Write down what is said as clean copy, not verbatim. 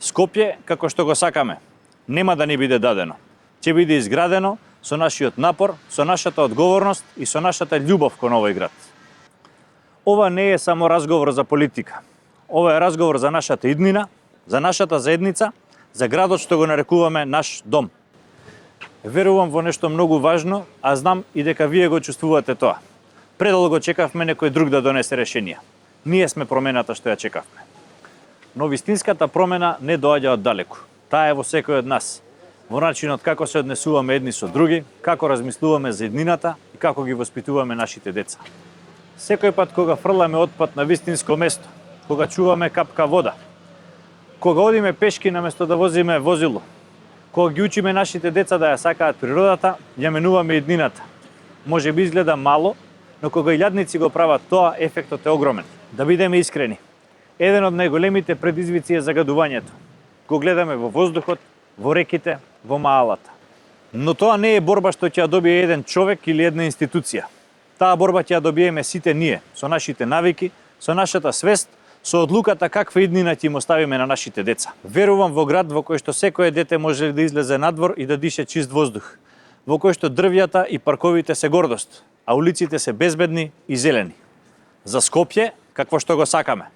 Скопје, како што го сакаме, нема да ни биде дадено. Ќе биде изградено со нашиот напор, со нашата одговорност и со нашата љубов кон овој град. Ова не е само разговор за политика. Ова е разговор за нашата иднина, за нашата заедница, за градот што го нарекуваме наш дом. Верувам во нешто многу важно, а знам и дека вие го чувствувате тоа. Предолго чекавме некој друг да донесе решенија. Ние сме промената што ја чекавме. Но вистинската промена не доаѓа од далеку. Таа е во секој од нас. Во начинот како се однесуваме едни со други, како размислуваме за еднината и како ги воспитуваме нашите деца. Секој пат кога фрламе отпад на вистинско место, кога чуваме капка вода, кога одиме пешки наместо да возиме возило, кога ги учиме нашите деца да ја сакаат природата, ја менуваме еднината. Може би изгледа мало, но кога илјадници го прават тоа, ефектот е огромен. Да бидеме искрени. Еден од најголемите предизвици е загадувањето. Го гледаме во воздухот, во реките, во маалата. Но тоа не е борба што ќе ја добие еден човек или една институција. Таа борба ќе ја добиеме сите ние, со нашите навики, со нашата свест, со одлуката каква иднина ќе им оставиме на нашите деца. Верувам во град во кој што секое дете може да излезе надвор и да дише чист воздух, во кој што дрвјата и парковите се гордост, а улиците се безбедни и зелени. За Скопје, какво што го сакаме.